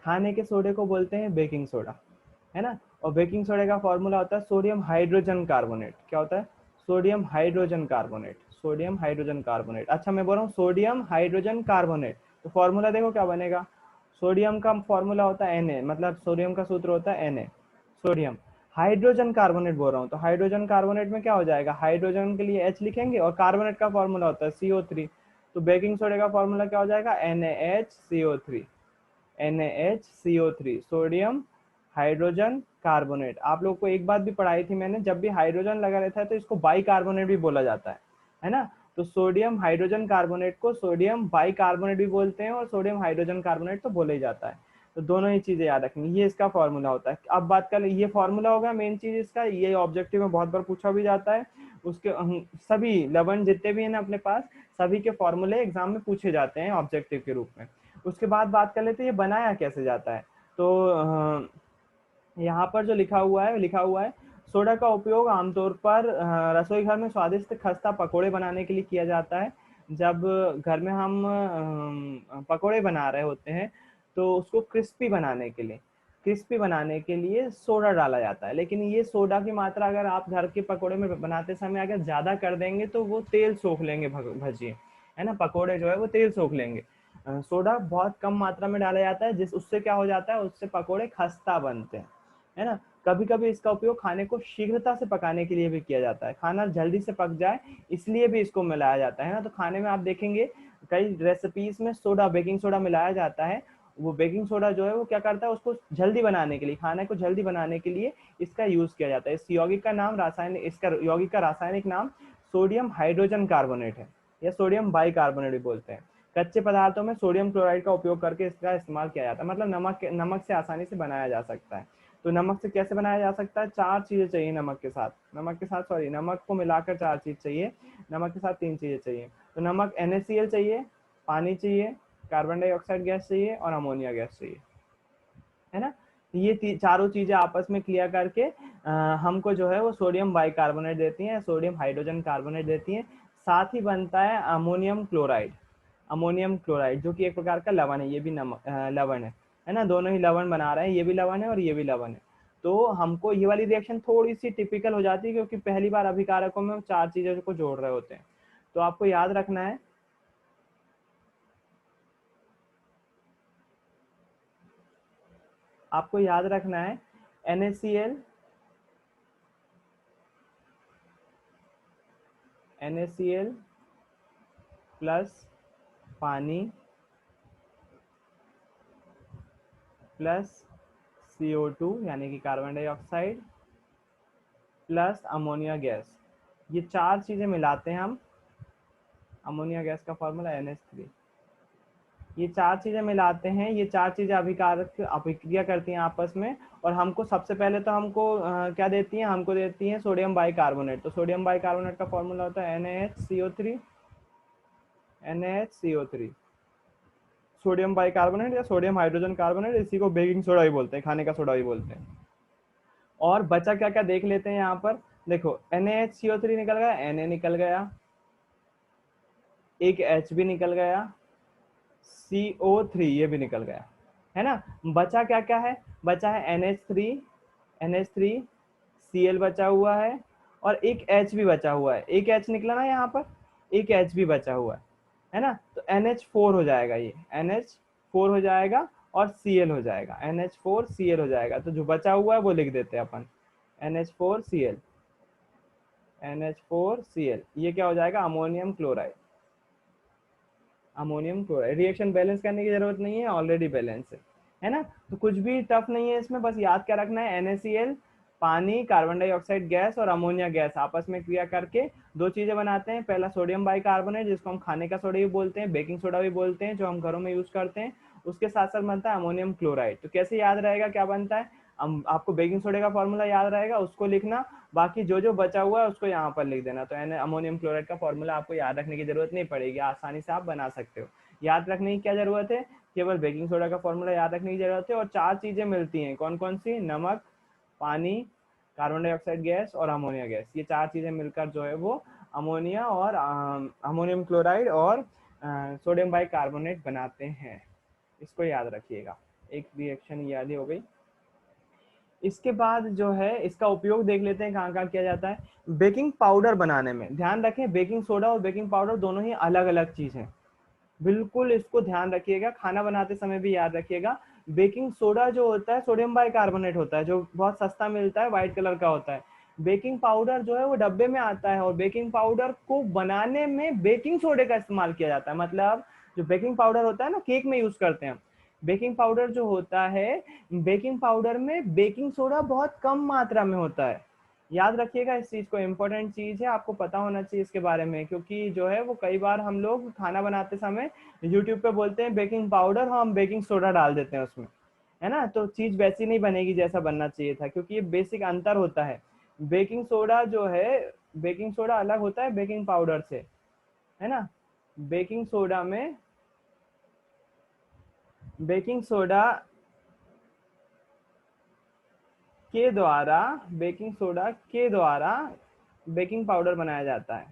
खाने के सोडे को बोलते हैं बेकिंग सोडा, है ना। और बेकिंग सोडे का फॉर्मूला होता है सोडियम हाइड्रोजन कार्बोनेट। क्या होता है? Sodium hydrogen carbonate, sodium hydrogen carbonate. अच्छा मैं बोल रहा हूँ सोडियम हाइड्रोजन कार्बोनेट, तो फॉर्मूला देखो क्या बनेगा। सोडियम का फॉर्मूला होता है Na, मतलब सोडियम का सूत्र होता है Na, सोडियम। हाइड्रोजन कार्बोनेट बोल रहा हूँ, तो हाइड्रोजन कार्बोनेट में क्या हो जाएगा, हाइड्रोजन के लिए H लिखेंगे और कार्बोनेट का फॉर्मूला होता है CO3, तो बेकिंग सोडे का फॉर्मूला क्या हो जाएगा, NaHCO3, NaHCO3, sodium hydrogen carbonate. आप लोग को एक बात भी पढ़ाई थी मैंने, जब भी हाइड्रोजन लगा रहता है तो इसको बाई कार्बोनेट भी बोला जाता है ना। तो सोडियम हाइड्रोजन कार्बोनेट को सोडियम बाई कार्बोनेट भी बोलते हैं और सोडियम हाइड्रोजन कार्बोनेट तो बोला ही जाता है। तो दोनों ही चीजें याद रखनी, ये इसका फॉर्मूला होता है। अब बात कर, ये फॉर्मूला होगा मेन चीज इसका, ये ऑब्जेक्टिव में बहुत बार पूछा भी जाता है। उसके सभी लवण जितने भी है ना अपने पास, सभी के फॉर्मूले एग्जाम में पूछे जाते हैं ऑब्जेक्टिव के रूप में। उसके बाद बात कर लेते हैं ये बनाया कैसे जाता है। तो यहाँ पर जो लिखा हुआ है सोडा का उपयोग आमतौर पर रसोई घर में स्वादिष्ट खस्ता पकोड़े बनाने के लिए किया जाता है। जब घर में हम पकोड़े बना रहे होते हैं तो उसको क्रिस्पी बनाने के लिए सोडा डाला जाता है। लेकिन ये सोडा की मात्रा अगर आप घर के पकोड़े में बनाते समय अगर ज्यादा कर देंगे तो वो तेल सोख लेंगे भजिए, है ना, पकोड़े जो है वो तेल सोख लेंगे। सोडा बहुत कम मात्रा में डाला जाता है, जिस उससे क्या हो जाता है, उससे पकोड़े खस्ता बनते हैं, है ना। कभी कभी इसका उपयोग खाने को शीघ्रता से पकाने के लिए भी किया जाता है, खाना जल्दी से पक जाए इसलिए भी इसको मिलाया जाता है ना। तो खाने में आप देखेंगे कई रेसिपीज में सोडा, बेकिंग सोडा मिलाया जाता है। वो बेकिंग सोडा जो है वो क्या करता है, उसको जल्दी बनाने के लिए, खाने को जल्दी बनाने के लिए इसका यूज किया जाता है। इस यौगिक का नाम इसका यौगिक का रासायनिक नाम सोडियम हाइड्रोजन कार्बोनेट है, या सोडियम बाई कार्बोनेट भी बोलते हैं। कच्चे पदार्थों में सोडियम क्लोराइड का उपयोग करके इसका इस्तेमाल किया जाता है, मतलब नमक से आसानी से बनाया जा सकता है। तो नमक से कैसे बनाया जा सकता है, चार चीजें चाहिए नमक को मिलाकर चार चीज चाहिए, नमक के साथ तीन चीजें चाहिए। तो नमक NaCl चाहिए, पानी चाहिए, कार्बन डाइऑक्साइड गैस चाहिए और अमोनिया गैस चाहिए, है ना। ये चारों चीजें आपस में क्लियर करके हमको जो है वो सोडियम बाइकार्बोनेट देती हैं, सोडियम हाइड्रोजन कार्बोनेट देती हैं। साथ ही बनता है अमोनियम क्लोराइड जो कि एक प्रकार का लवण है, ये भी लवण है ना। दोनों ही लवण बना रहे हैं, ये भी लवण है और ये भी लवण है। तो हमको ये वाली रिएक्शन थोड़ी सी टिपिकल हो जाती है क्योंकि पहली बार अभिकारकों में हम चार चीजों को जोड़ रहे होते हैं। तो आपको याद रखना है, NaCl प्लस पानी प्लस CO2 यानी कि carbon dioxide plus ammonia gas, ये चार चीजें मिलाते हैं हम। अमोनिया गैस का फॉर्मूला NH3। ये चार चीजें मिलाते हैं, ये चार चीजें अभिकारक अभिक्रिया करती हैं आपस में। और हमको सबसे पहले तो हमको क्या देती हैं, हमको देती हैं सोडियम बाइकार्बोनेट। तो सोडियम बाइकार्बोनेट का फॉर्मूला होता है NaHCO3। सोडियम बाइकार्बोनेट या सोडियम हाइड्रोजन कार्बोनेट, इसी को बेकिंग सोडा भी बोलते हैं, खाने का सोडा भी बोलते हैं। और बचा क्या क्या देख लेते हैं यहाँ पर। देखो NaHCO3 निकल गया, Na निकल गया, एक H भी निकल गया, CO3 ये भी निकल गया, है ना। बचा क्या क्या है, बचा है NH3 Cl बचा हुआ है और एक H भी बचा हुआ है। एक H निकला ना यहाँ पर, एक H भी बचा हुआ है ना। तो NH4 हो जाएगा, ये NH4 हो जाएगा और Cl हो जाएगा, NH4Cl हो जाएगा। तो जो बचा हुआ है वो लिख देते हैं अपन, NH4Cl। ये क्या हो जाएगा, अमोनियम क्लोराइड। रिएक्शन बैलेंस करने की जरूरत नहीं है, ऑलरेडी बैलेंस है ना। तो कुछ भी टफ नहीं है इसमें, बस याद क्या रखना है, NaCl, पानी, कार्बन डाइऑक्साइड गैस और अमोनिया गैस आपस में क्रिया करके दो चीजें बनाते हैं। पहला सोडियम बाइकार्बोनेट जिसको हम खाने का सोडा भी बोलते हैं, बेकिंग सोडा भी बोलते हैं, जो हम घरों में यूज करते हैं। उसके साथ साथ बनता है अमोनियम क्लोराइड। तो कैसे याद रहेगा क्या बनता है, आपको बेकिंग सोडा का फॉर्मूला याद रहेगा, उसको लिखना, बाकी जो जो बचा हुआ है उसको यहाँ पर लिख देना। तो अमोनियम क्लोराइड का फॉर्मूला आपको याद रखने की जरूरत नहीं पड़ेगी, आसानी से आप बना सकते हो। याद रखने की क्या जरूरत है, केवल बेकिंग सोडा का फॉर्मूला याद रखने की जरूरत है। और चार चीजें मिलती हैं, कौन कौन सी, नमक, पानी, कार्बन डाइऑक्साइड गैस और अमोनिया गैस। ये चार चीजें मिलकर जो है वो अमोनिया और अमोनियम क्लोराइड और सोडियम बाइकार्बोनेट बनाते हैं। इसको याद रखिएगा। एक रिएक्शन याद ही हो गई। इसके बाद जो है इसका उपयोग देख लेते हैं कहाँ कहाँ किया जाता है। बेकिंग पाउडर बनाने में ध्यान रखें, बेकिंग सोडा और बेकिंग पाउडर दोनों ही अलग अलग चीज हैं, बिल्कुल इसको ध्यान रखिएगा, खाना बनाते समय भी याद रखिएगा। बेकिंग सोडा जो होता है सोडियम बाइकार्बोनेट होता है, जो बहुत सस्ता मिलता है, व्हाइट कलर का होता है। बेकिंग पाउडर जो है वो डब्बे में आता है, और बेकिंग पाउडर को बनाने में बेकिंग सोडे का इस्तेमाल किया जाता है। मतलब जो बेकिंग पाउडर होता है ना, केक में यूज करते हैं, बेकिंग पाउडर जो होता है, बेकिंग पाउडर में बेकिंग सोडा बहुत कम मात्रा में होता है। याद रखिएगा इस चीज को, इम्पोर्टेंट चीज है, आपको पता होना चाहिए इसके बारे में, क्योंकि जो है वो कई बार हम लोग खाना बनाते समय यूट्यूब पे बोलते हैं बेकिंग पाउडर, हम बेकिंग सोडा डाल देते हैं उसमें, है ना, तो चीज वैसी नहीं बनेगी जैसा बनना चाहिए था, क्योंकि ये बेसिक अंतर होता है। बेकिंग सोडा जो है, बेकिंग सोडा अलग होता है बेकिंग पाउडर से, है ना। बेकिंग सोडा में, बेकिंग सोडा के द्वारा, बेकिंग सोडा के द्वारा बेकिंग पाउडर बनाया जाता है।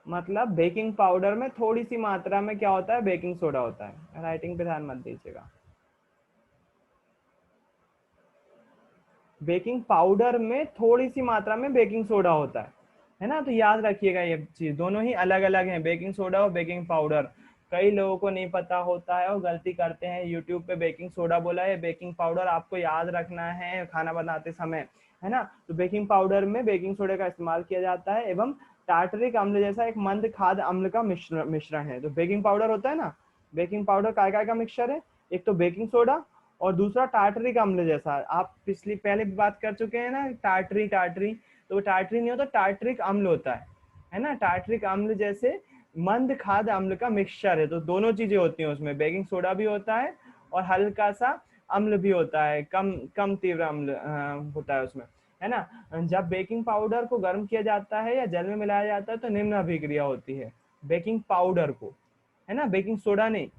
मतलब बेकिंग पाउडर में थोड़ी सी मात्रा में क्या होता है, बेकिंग सोडा होता है। राइटिंग पे ध्यान मत दीजिएगा। बेकिंग पाउडर में थोड़ी सी मात्रा में बेकिंग सोडा होता है ना। तो याद रखिएगा ये चीज, दोनों ही अलग अलग हैं, बेकिंग सोडा और बेकिंग पाउडर। कई लोगों को नहीं पता होता है और गलती करते हैं, यूट्यूब पे बेकिंग सोडा बोला है, बेकिंग पाउडर आपको याद रखना है खाना बनाते समय, है ना। तो बेकिंग पाउडर में बेकिंग सोडा का इस्तेमाल किया जाता है, एवं टार्टरिक अम्ल जैसा एक मंद खाद्य अम्ल का मिश्रण है। तो बेकिंग पाउडर होता है ना, बेकिंग पाउडर काय काय का मिक्सचर है, एक तो बेकिंग सोडा और दूसरा टार्टरिक अम्ल जैसा। आप पिछली पहले भी बात कर चुके हैं ना, टार्टरी टार्टरी, तो टार्टरी नहीं होता, टार्टरिक अम्ल होता है ना। टार्टरिक अम्ल जैसे मंद खाद्य अम्ल का मिक्सचर है। तो दोनों चीजें होती हैं उसमें, बेकिंग सोडा भी होता है और हल्का सा अम्ल भी होता है, कम कम तीव्र अम्ल होता है उसमें, है ना। जब बेकिंग पाउडर को गर्म किया जाता है या जल में मिलाया जाता है तो निम्न अभिक्रिया होती है। बेकिंग पाउडर को, है ना, बेकिंग सोडा नहीं,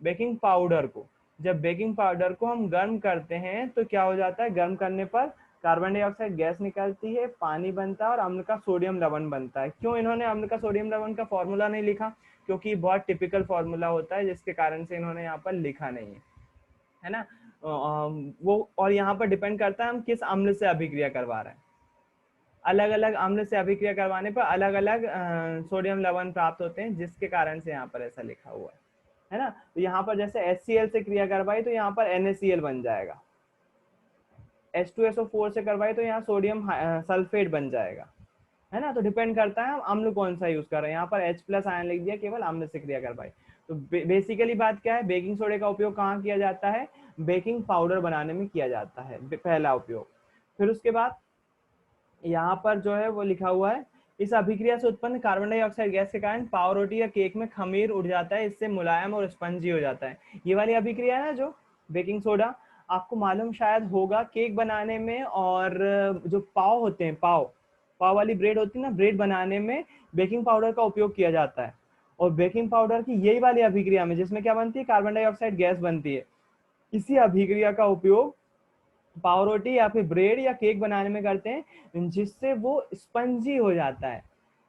बेकिंग पाउडर को, जब बेकिंग पाउडर को हम गर्म करते हैं तो क्या हो जाता है, गर्म करने पर कार्बन डाइऑक्साइड गैस निकलती है, पानी बनता है और अम्ल का सोडियम लवण बनता है। क्यों इन्होंने अम्ल का सोडियम लवण का फॉर्मूला नहीं लिखा, क्योंकि बहुत टिपिकल फॉर्मूला होता है, जिसके कारण से इन्होंने यहाँ पर लिखा नहीं है ना। वो और यहाँ पर डिपेंड करता है हम किस अम्ल से अभिक्रिया करवा रहे हैं। अलग अलग अम्ल से अभिक्रिया करवाने पर अलग अलग सोडियम लवण प्राप्त होते हैं, जिसके कारण से यहाँ पर ऐसा लिखा हुआ है ना। तो यहाँ पर जैसे HCl से क्रिया करवाई तो यहाँ पर NaCl बन जाएगा, H2SO4 से करवाई तो यहाँ सोडियम सल्फेट बन जाएगा, है ना। तो डिपेंड करता है हम अम्ल कौन सा यूज कर रहे हैं। यहाँ पर H+ आयन लिख दिया, केवल अम्ल से क्रिया करवाई। तो बेसिकली बात क्या है, बेकिंग सोडे का उपयोग कहाँ किया जाता है, बेकिंग पाउडर बनाने में किया जाता है, पहला उपयोग। फिर उसके बाद यहाँ पर जो है वो लिखा हुआ है, इस अभिक्रिया से उत्पन्न कार्बन डाइऑक्साइड गैस के कारण पाव रोटी या केक में खमीर उड़ जाता है, इससे मुलायम और स्पंजी हो जाता है। ये वाली अभिक्रिया है ना जो बेकिंग सोडा, आपको मालूम शायद होगा केक बनाने में, और जो पाव होते हैं, पाव पाव वाली ब्रेड होती है ना, ब्रेड बनाने में बेकिंग पाउडर का उपयोग किया जाता है। और बेकिंग पाउडर की यही वाली अभिक्रिया में जिसमें क्या बनती है, कार्बन डाइऑक्साइड गैस बनती है, इसी अभिक्रिया का उपयोग पाव रोटी या फिर ब्रेड या केक बनाने में करते हैं, जिससे वो स्पंजी हो जाता है।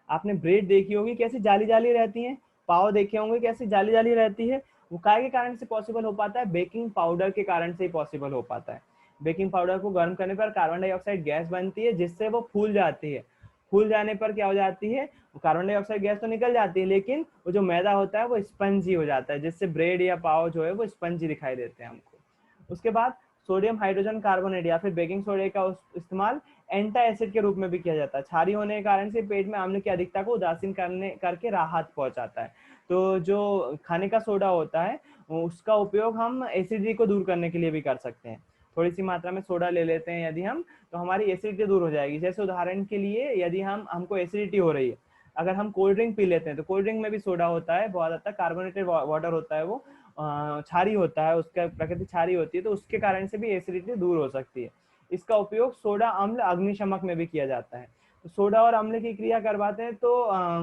आपने ब्रेड देखी होगी कैसी जाली जाली रहती है, पाव देखे होंगे कैसी जाली जाली रहती है, वो काय के कारण से पॉसिबल हो पाता है, बेकिंग पाउडर के कारण से ही पॉसिबल हो पाता है। बेकिंग पाउडर को गर्म करने पर कार्बन डाइऑक्साइड गैस बनती है, जिससे वो फूल जाती है। फूल जाने पर क्या हो जाती है, कार्बन डाइऑक्साइड गैस तो निकल जाती है, लेकिन वो जो मैदा होता है वो स्पंजी हो जाता है, जिससे ब्रेड या पाव जो है वो स्पंजी दिखाई देते हैं हमको। उसके बाद सोडियम हाइड्रोजन कार्बोनेट या फिर बेकिंग सोडे का इस्तेमाल एंटा एसिड के रूप में भी किया जाता है। क्षारीय होने के कारण से पेट में अम्ल की अधिकता को उदासीन करके राहत पहुंचाता है। तो जो खाने का सोडा होता है उसका उपयोग हम एसिडिटी को दूर करने के लिए भी कर सकते हैं। थोड़ी सी मात्रा में सोडा ले लेते हैं यदि हम, तो हमारी एसिडिटी दूर हो जाएगी। जैसे उदाहरण के लिए यदि हमको एसिडिटी हो रही है, अगर हम कोल्ड ड्रिंक पी लेते हैं तो कोल्ड ड्रिंक में भी सोडा होता है, बहुत हद तक कार्बोनेटेड वाटर होता है, वो क्षारी होता है, उसका प्रकृति क्षारी होती है, तो उसके कारण से भी एसिडिटी दूर हो सकती है। इसका उपयोग सोडा अम्ल अग्निशमक में भी किया जाता है। तो सोडा और अम्ल की क्रिया करवाते हैं तो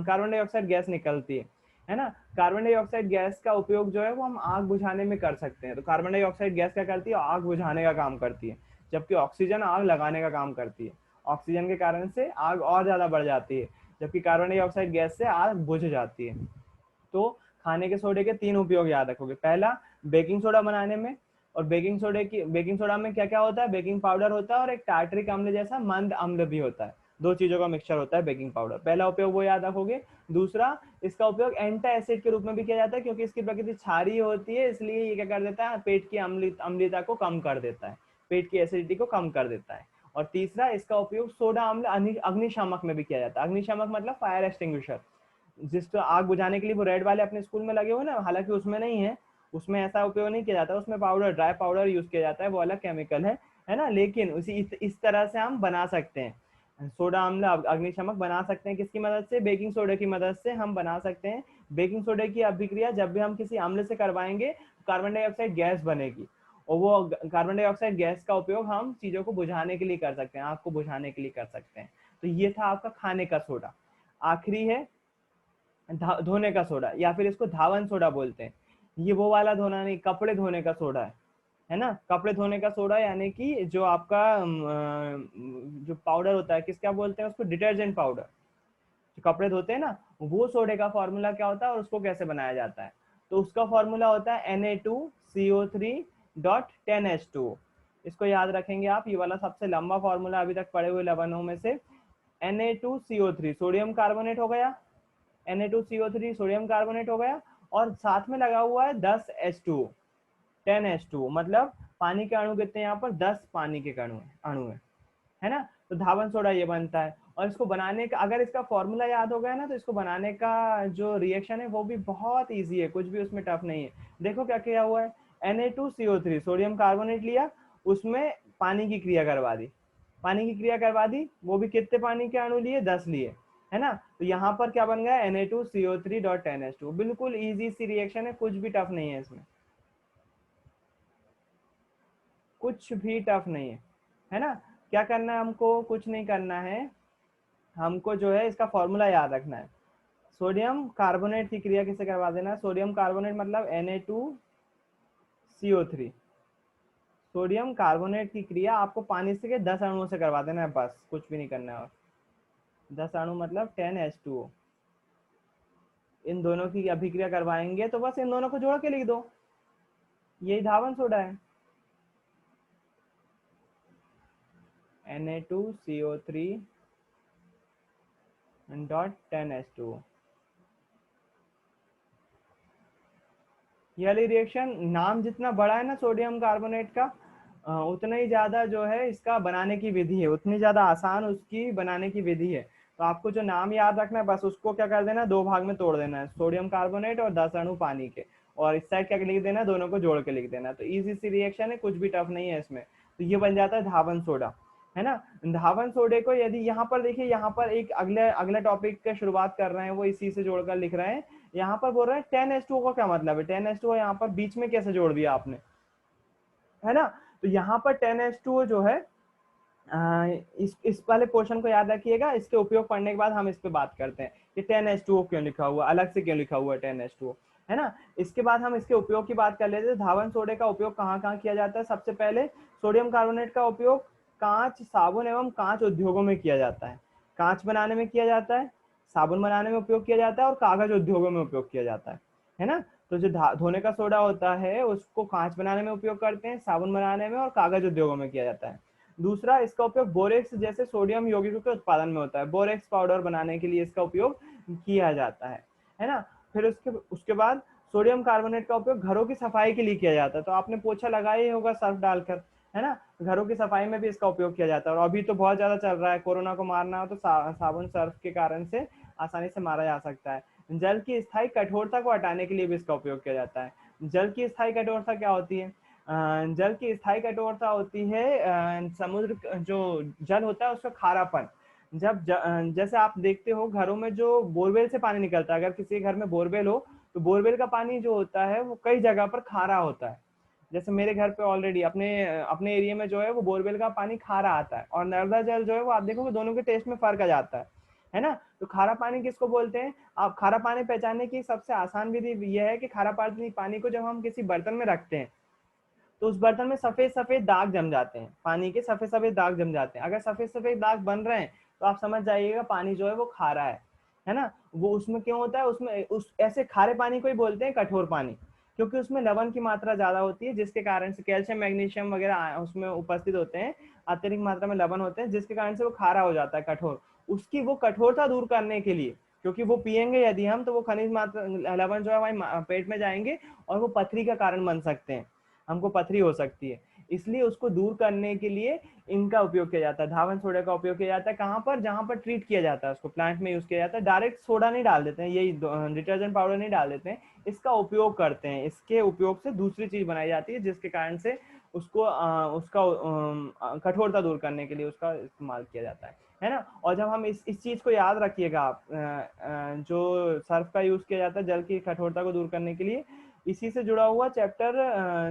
कार्बन डाइऑक्साइड गैस निकलती है ना। कार्बन डाइऑक्साइड गैस का उपयोग जो है वो हम आग बुझाने में कर सकते हैं। तो कार्बन डाइऑक्साइड गैस क्या करती है, आग बुझाने का काम करती है, जबकि ऑक्सीजन आग लगाने का काम करती है। ऑक्सीजन के कारण से आग और ज्यादा बढ़ जाती है, जबकि कार्बन डाइऑक्साइड गैस से आग बुझ जाती है। तो खाने के सोडे के 3 उपयोग याद रखोगे। पहला, बेकिंग सोडा बनाने में, और बेकिंग सोडा में क्या क्या होता है, बेकिंग पाउडर होता है और एक टार्टरिक अम्ल जैसा मंद अम्ल भी होता है, दो चीजों का मिक्सचर होता है बेकिंग पाउडर। पहला उपयोग वो याद रखोगे। दूसरा, इसका उपयोग एंटी एसिड के रूप में भी किया जाता है, क्योंकि इसकी प्रकृति क्षारीय होती है, इसलिए ये क्या कर देता है, पेट की अम्लता को कम कर देता है, पेट की एसिडिटी को कम कर देता है। और तीसरा, इसका उपयोग सोडा अम्ल अग्निशामक में भी किया जाता है। अग्निशामक मतलब फायर एक्सटिंग्विशर, जिसको आग बुझाने के लिए वो रेड वाले अपने स्कूल में लगे हुए ना, हालांकि उसमें नहीं है, उसमें ऐसा उपयोग नहीं किया जाता, उसमें पाउडर, ड्राई पाउडर यूज किया जाता है, वो अलग केमिकल है ना। लेकिन उसी इस तरह से हम बना सकते हैं सोडा अम्ल अग्निशमक बना सकते हैं। किसकी मदद से? बेकिंग सोडा की मदद से हम बना सकते हैं। बेकिंग सोडा की अभिक्रिया जब भी हम किसी अम्ल से करवाएंगे, कार्बन डाइऑक्साइड गैस बनेगी, और वो कार्बन डाइऑक्साइड गैस का उपयोग हम चीजों को बुझाने के लिए कर सकते हैं, आग को बुझाने के लिए कर सकते हैं। तो ये था आपका खाने का सोडा। आखिरी है धोने का सोडा, या फिर इसको धावन सोडा बोलते हैं। ये वो वाला धोना नहीं, कपड़े धोने का सोडा है ना। कपड़े धोने का सोडा यानी कि जो आपका जो पाउडर होता है, किस क्या बोलते हैं उसको, डिटर्जेंट पाउडर, जो कपड़े धोते हैं ना, वो सोडे का फॉर्मूला क्या होता है और उसको कैसे बनाया जाता है। तो उसका फॉर्मूला होता है Na2CO3.10H2। इसको याद रखेंगे आप, ये वाला सबसे लंबा फॉर्मूला अभी तक पढ़े हुए लवणों में से। Na2CO3 सोडियम कार्बोनेट हो गया, Na2CO3 सोडियम कार्बोनेट हो गया, और साथ में लगा हुआ है 10H2, 10H2 मतलब पानी के अणु कितने यहाँ पर, 10 पानी के अणु है ना। तो धावन सोडा ये बनता है। और इसको बनाने का, अगर इसका फॉर्मूला याद हो गया ना, तो इसको बनाने का जो रिएक्शन है वो भी बहुत इजी है, कुछ भी उसमें टफ नहीं है। देखो क्या किया हुआ है, Na2CO3 सोडियम कार्बोनेट लिया, उसमें पानी की क्रिया करवा दी, पानी की क्रिया करवा दी, वो भी कितने पानी के अणु लिए, 10 लिए, है ना। तो यहाँ पर क्या बन गया, Na2CO3.10H2। बिल्कुल इजी सी रिएक्शन है, कुछ भी टफ नहीं है इसमें, कुछ भी टफ नहीं है ना। क्या करना है हमको, कुछ नहीं करना है, हमको जो है इसका फॉर्मूला याद रखना है। सोडियम कार्बोनेट की क्रिया किससे करवा देना है, सोडियम कार्बोनेट मतलब Na2CO3, सोडियम कार्बोनेट की क्रिया आपको पानी से के 10 अणुओं से करवा देना है, बस कुछ भी नहीं करना है। और 10 अणु मतलब 10H2O, इन दोनों की अभिक्रिया करवाएंगे तो बस इन दोनों को जोड़ के लिख दो, यही धावन सोडा है। Na2CO3.10H2। ये वाली रिएक्शन नाम जितना बड़ा है ना सोडियम कार्बोनेट का, उतना ही ज्यादा जो है इसका बनाने की विधि है, उतनी ज्यादा आसान उसकी बनाने की विधि है। तो आपको जो नाम याद रखना है, बस उसको क्या कर देना है, दो भाग में तोड़ देना है, सोडियम कार्बोनेट और 10 अणु पानी के, और इस साइड क्या लिख देना है, दोनों को जोड़ के लिख देना है। तो इजी सी रिएक्शन है, कुछ भी टफ नहीं है इसमें। तो ये बन जाता है धावन सोडा, है ना। धावन सोडे को यदि यहाँ पर देखिए, यहाँ पर एक अगले अगले टॉपिक का शुरुआत कर रहे हैं, वो इसी से जोड़कर लिख रहे हैं। यहाँ पर बोल रहे हैं 10H2O का क्या मतलब है, 10H2O यहाँ पर बीच में कैसे जोड़ दिया आपने, है ना। तो यहाँ पर 10H2O जो है, इस वाले पोर्शन को याद रखिएगा, इसके उपयोग पढ़ने के बाद हम इस पे बात करते हैं कि 10H2O क्यों लिखा हुआ, अलग से क्यों लिखा हुआ है 10H2O, है ना। इसके बाद हम इसके उपयोग की बात कर लेते हैं। धावन सोडे का उपयोग कहाँ कहाँ किया जाता है। सबसे पहले सोडियम कार्बोनेट का उपयोग कांच, साबुन एवं कांच उद्योगों में किया जाता है। कांच बनाने में किया जाता है, साबुन बनाने में उपयोग किया जाता है, और कागज उद्योगों में उपयोग किया जाता है ना। तो जो धोने का सोडा होता है उसको कांच बनाने में उपयोग करते हैं, साबुन बनाने में और कागज उद्योगों में किया जाता है। दूसरा, इसका उपयोग बोरेक्स जैसे सोडियम यौगिकों के उत्पादन में होता है, बोरेक्स पाउडर बनाने के लिए इसका उपयोग किया जाता है ना। फिर उसके उसके बाद सोडियम कार्बोनेट का उपयोग घरों की सफाई के लिए किया जाता है। तो आपने पोछा लगाया ही होगा सर्फ डालकर, है ना। घरों की सफाई में भी इसका उपयोग किया जाता है। और अभी तो बहुत ज्यादा चल रहा है, कोरोना को मारना हो तो साबुन सर्फ के कारण से आसानी से मारा जा सकता है। जल की स्थायी कठोरता को हटाने के लिए भी इसका उपयोग किया जाता है। जल की स्थायी कठोरता क्या होती है, जल की स्थायी कठोरता होती है समुद्र जो जल होता है उसका खारापन। जैसे आप देखते हो घरों में जो बोरवेल से पानी निकलता है, अगर किसी घर में बोरवेल हो तो बोरवेल का पानी जो होता है वो कई जगह पर खारा होता है। जैसे मेरे घर पे ऑलरेडी अपने अपने एरिया में जो है वो बोरवेल का पानी खारा आता है, और नर्मदा जल जो है वो आप देखोगे दोनों के टेस्ट में फर्क आ जाता है ना। तो खारा पानी किसको बोलते हैं, आप खारा पानी पहचानने की सबसे आसान विधि यह है कि खारा पानी को जब हम किसी बर्तन में रखते हैं तो उस बर्तन में सफेद सफेद दाग जम जाते हैं, पानी के सफेद सफेद दाग जम जाते हैं। अगर सफेद सफेद दाग बन रहे हैं तो आप समझ जाइएगा पानी जो है वो खारा है। है ना। वो उसमें क्यों होता है, उसमें उस ऐसे खारे पानी को ही बोलते हैं कठोर पानी, क्योंकि उसमें लवण की मात्रा ज्यादा होती है, जिसके कारण से कैल्शियम मैग्नीशियम वगैरह उसमें उपस्थित होते हैं, अत्यधिक मात्रा में लवण होते हैं, जिसके कारण से वो खारा हो जाता है, कठोर। उसकी वो कठोरता दूर करने के लिए, क्योंकि वो पियेंगे यदि हम, तो वो खनिज मात्रा लवण जो है हमारे पेट में जाएंगे और वो पथरी का कारण बन सकते हैं, हमको पथरी हो सकती है। इसलिए उसको दूर करने के लिए इनका उपयोग किया जाता है, धावन सोडा का उपयोग किया जाता है। कहाँ पर, जहाँ पर ट्रीट किया जाता है उसको, प्लांट में यूज किया जाता है। डायरेक्ट सोडा नहीं डाल देते हैं, यही डिटर्जेंट पाउडर नहीं डाल देते हैं, इसका उपयोग करते हैं। इसके उपयोग से दूसरी चीज बनाई जाती है, जिसके कारण से उसको उसका कठोरता दूर करने के लिए उसका इस्तेमाल किया जाता है ना। और जब हम इस चीज को याद रखिएगा आप, जो सर्फ का यूज किया जाता है जल की कठोरता को दूर करने के लिए, इसी से जुड़ा हुआ चैप्टर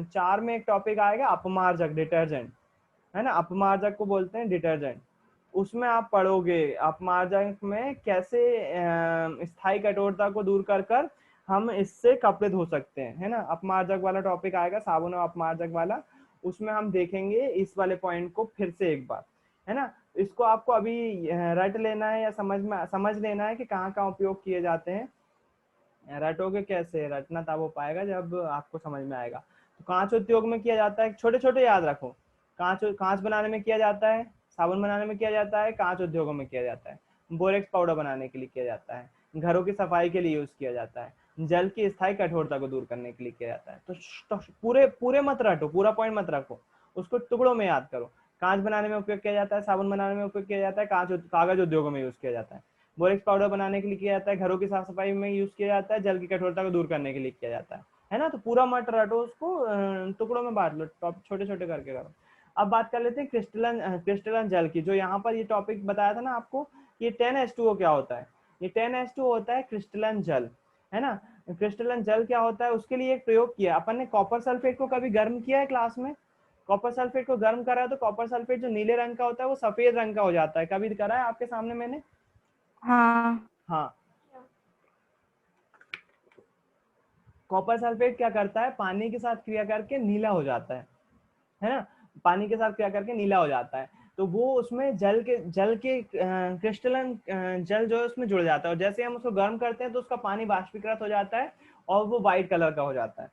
4 में एक टॉपिक आएगा अपमार्जक, डिटर्जेंट, है ना। अपमार्जक को बोलते हैं डिटर्जेंट। उसमें आप पढ़ोगे अपमार्जक में कैसे स्थायी कठोरता को दूर कर कर हम इससे कपड़े धो सकते हैं, है ना। अपमार्जक वाला टॉपिक आएगा, साबुन और अपमार्जक वाला, उसमें हम देखेंगे इस वाले पॉइंट को फिर से एक बार, है ना। इसको आपको अभी रट लेना है या समझ लेना है कि कहाँ कहाँ उपयोग किए जाते हैं। रटोगे कैसे, रटना तब हो पाएगा जब आपको समझ में आएगा। तो कांच उद्योग में किया जाता है, छोटे छोटे याद रखो। कांच बनाने में किया जाता है, साबुन बनाने में किया जाता है, कांच उद्योगों में किया जाता है। बोरेक्स पाउडर बनाने के लिए किया जाता है, घरों की सफाई के लिए यूज किया जाता है, जल की स्थायी कठोरता को दूर करने के लिए किया जाता है। तो पूरे पूरे मत रटो, पूरा पॉइंट मत रखो, उसको टुकड़ों में याद करो। कांच बनाने में उपयोग किया जाता है, साबुन बनाने में उपयोग किया जाता है, कागज उद्योगों में यूज किया जाता है, बोरेक्स पाउडर बनाने के लिए किया जाता है, घरों की साफ सफाई में यूज किया जाता है, जल की कठोरता को दूर करने के लिए किया जाता है ना। तो पूरा मत रटो, उसको टुकड़ों में बांट लो, टॉपिक छोटे छोटे करके करो। अब बात कर लेते हैं क्रिस्टलन जल की। जो यहाँ पर ये टॉपिक बताया था ना आपको, ये 10H2O क्या होता है, ये 10H2O होता है क्रिस्टलन जल, है ना। क्रिस्टलन जल क्या होता है, उसके लिए एक प्रयोग किया अपन ने। कॉपर सल्फेट को कभी गर्म किया है क्लास में? कॉपर सल्फेट को गर्म करा है तो कॉपर सल्फेट जो नीले रंग का होता है वो सफेद रंग का हो जाता है, कभी करा है आपके सामने मैंने? हाँ। हाँ। कॉपर सल्फेट क्या करता है, पानी के साथ क्रिया करके नीला हो जाता है ना। पानी के साथ क्रिया करके नीला हो जाता है, तो वो उसमें जल के क्रिस्टलन जल जो है उसमें जुड़ जाता है, और जैसे हम उसको गर्म करते हैं तो उसका पानी बाष्पीकृत हो जाता है और वो व्हाइट कलर का हो जाता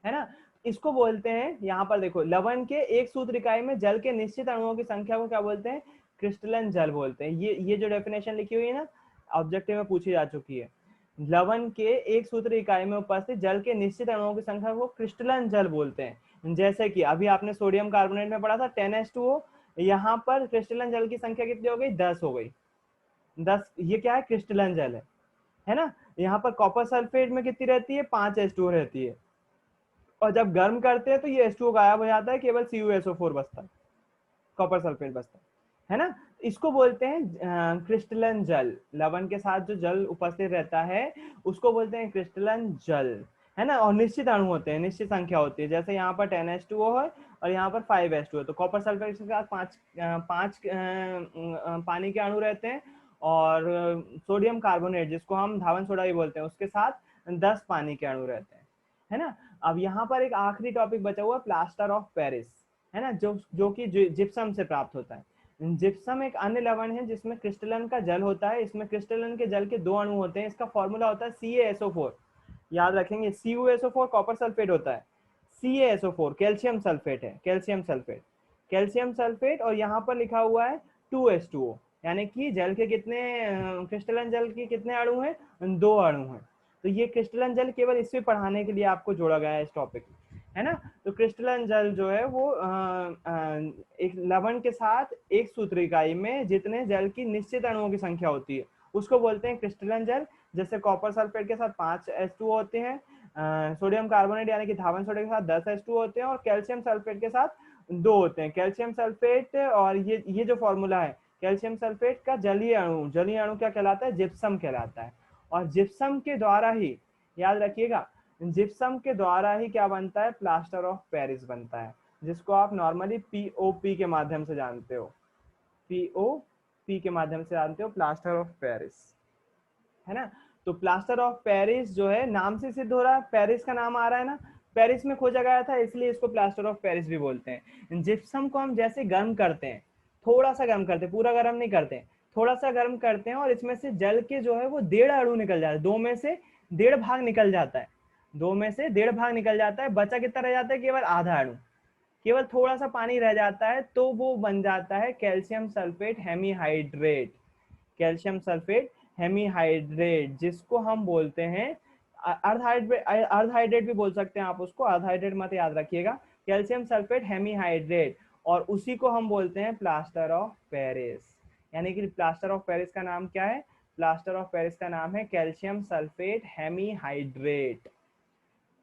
है ना। इसको बोलते हैं, यहाँ पर देखो, लवण के एक सूत्र इकाई में जल के निश्चित अणुओं की संख्या को क्या बोलते हैं, क्रिस्टलन जल बोलते हैं। ये जो डेफिनेशन लिखी हुई है ना, ऑब्जेक्टिव में पूछी जा चुकी है। लवण के एक सूत्र इकाई में उपस्थित जल के निश्चित अणुओं की संख्या को क्रिस्टलन जल बोलते हैं। जैसे कि अभी आपने सोडियम कार्बोनेट में पढ़ा था 10H2O, यहाँ पर क्रिस्टलन जल की संख्या कितनी हो गई, 10 हो गई। 10, ये क्या है, क्रिस्टलन जल है ना। यहाँ पर कॉपर सल्फेट में कितनी रहती है, 5H2O रहती है, और जब गर्म करते हैं तो ये H2O गायब हो जाता है, केवल CuSO4 बचता है, कॉपर सल्फेट बचता है ना। इसको बोलते हैं क्रिस्टलन जल। लवण के साथ जो जल उपस्थित रहता है उसको बोलते हैं क्रिस्टलन जल, है ना। और निश्चित अणु होते हैं, निश्चित संख्या होती है, जैसे यहाँ पर 10H2O है और यहाँ पर 5H2O, तो कॉपर सल्फेट के साथ पांच पानी के अणु रहते हैं, और सोडियम कार्बोनेट जिसको हम धावन सोडा भी बोलते हैं उसके साथ 10 पानी के अणु रहते हैं, है ना। अब यहाँ पर एक आखिरी टॉपिक बचा हुआ, प्लास्टर ऑफ पेरिस, है ना, जो कि जिप्सम से प्राप्त होता है। जिप्सम एक अन्य लवण है जिसमें क्रिस्टलन का जल होता है। इसमें क्रिस्टलन के जल के 2 अणु होते हैं। इसका फॉर्मूला होता है CaSO4, याद रखेंगे। CuSO4 कॉपर सल्फेट होता है, CaSO4 कैल्शियम सल्फेट है, कैल्शियम सल्फेट, और यहाँ पर लिखा हुआ है 2H2O, यानी कि जल के कितने, क्रिस्टलन जल के कितने अणु हैं, 2 अणु हैं। तो ये क्रिस्टलन जल केवल इससे पढ़ाने के लिए आपको जोड़ा गया है इस टॉपिक, है ना। तो क्रिस्टलन जल जो है वो एक लवण के साथ एक सूत्र इकाई में जितने जल की निश्चित अणुओं की संख्या होती है उसको बोलते हैं क्रिस्टलन जल। जैसे कॉपर सल्फेट के साथ 5H2O होते हैं, सोडियम कार्बोनेट यानी कि धावन सोडा के साथ 10H2O होते हैं, और कैल्शियम सल्फेट के साथ 2 होते हैं। कैल्शियम सल्फेट, और ये जो फॉर्मूला है, कैल्शियम सल्फेट का जलीय अणु क्या कहलाता है, जिप्सम कहलाता है। और जिप्सम के द्वारा ही, याद रखिएगा, जिप्सम के द्वारा ही क्या बनता है, प्लास्टर ऑफ पेरिस बनता है, जिसको आप नॉर्मली POP के माध्यम से जानते हो, POP के माध्यम से जानते हो, प्लास्टर ऑफ पेरिस, है ना। तो प्लास्टर ऑफ पेरिस जो है नाम से सिद्ध हो रहा है, पेरिस का नाम आ रहा है ना, पेरिस में खोजा गया था, इसलिए इसको प्लास्टर ऑफ पेरिस भी बोलते हैं। जिप्सम को हम जैसे गर्म करते हैं, थोड़ा सा गर्म करते हैं, पूरा गर्म नहीं करते, थोड़ा सा गर्म करते हैं और इसमें से जल के जो है वो 1.5 अणु निकल जाता है, 2 में से 1.5 भाग निकल जाता है, 2 में से 1.5 भाग निकल जाता है, बचा कितना रह जाता है, केवल आधा अणु, केवल थोड़ा सा पानी रह जाता है, तो वो बन जाता है calcium sulphate hemihydrate. Calcium sulphate hemihydrate, जिसको हम बोलते हैं अर्धहाइड्रेट भी बोल सकते हैं आप उसको, अर्धहाइड्रेट मत याद रखिएगा, कैल्शियम सल्फेट हेमीहाइड्रेट, और उसी को हम बोलते हैं प्लास्टर ऑफ पेरिस। यानी कि प्लास्टर ऑफ पेरिस का नाम क्या है, प्लास्टर ऑफ पेरिस का नाम है calcium sulphate hemihydrate.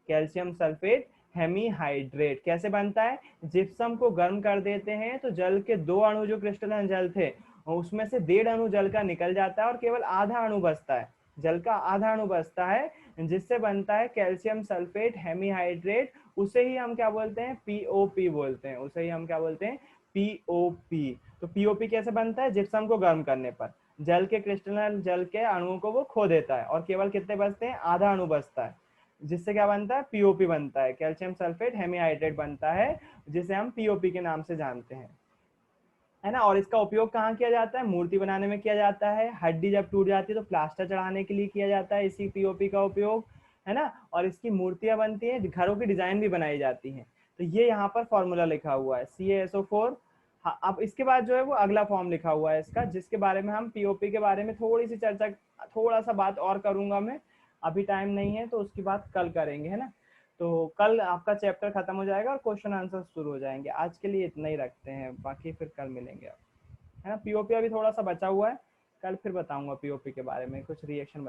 Calcium sulphate hemihydrate कैसे बनता है, जिप्सम को गर्म कर देते हैं तो जल के 2 अणु जो क्रिस्टलन जल थे उसमें से 1.5 अणु जल का निकल जाता है और केवल आधा अणु बचता है, जल का आधा अणु बचता है, जिससे बनता है कैल्शियम सल्फेट हेमीहाइड्रेट। उसे ही हम क्या बोलते हैं, पीओपी बोलते हैं, उसे ही हम क्या बोलते हैं, पीओपी। तो पीओपी कैसे बनता है, जिप्सम को गर्म करने पर जल के क्रिस्टलन जल के अणुओं को वो खो देता है और केवल कितने बचते हैं, आधा अणु बचता है, जिससे क्या बनता है, पीओपी बनता है, कैल्शियम सल्फेट हेमीहाइड्रेट बनता है, जिसे हम पीओपी के नाम से जानते हैं, है ना। और इसका उपयोग कहाँ किया जाता है, मूर्ति बनाने में किया जाता है, हड्डी जब टूट जाती है तो प्लास्टर चढ़ाने के लिए किया जाता है इसी पीओपी का उपयोग, है ना। और इसकी मूर्तियां बनती हैं, घरों की डिजाइन भी बनाई जाती हैं। तो ये यहाँ पर फॉर्मूला लिखा हुआ है CaSO4। हाँ, अब इसके बाद जो है वो अगला फॉर्म लिखा हुआ है इसका, जिसके बारे में हम पीओपी के बारे में थोड़ी सी चर्चा, थोड़ा सा बात और करूंगा मैं, अभी टाइम नहीं है तो उसकी बात कल करेंगे, है ना। तो कल आपका चैप्टर खत्म हो जाएगा और क्वेश्चन आंसर शुरू हो जाएंगे। आज के लिए इतना ही रखते हैं, बाकी फिर कल मिलेंगे, है ना। पीओपी अभी थोड़ा सा बचा हुआ है, कल फिर बताऊंगा पीओपी के बारे में कुछ रिएक्शन।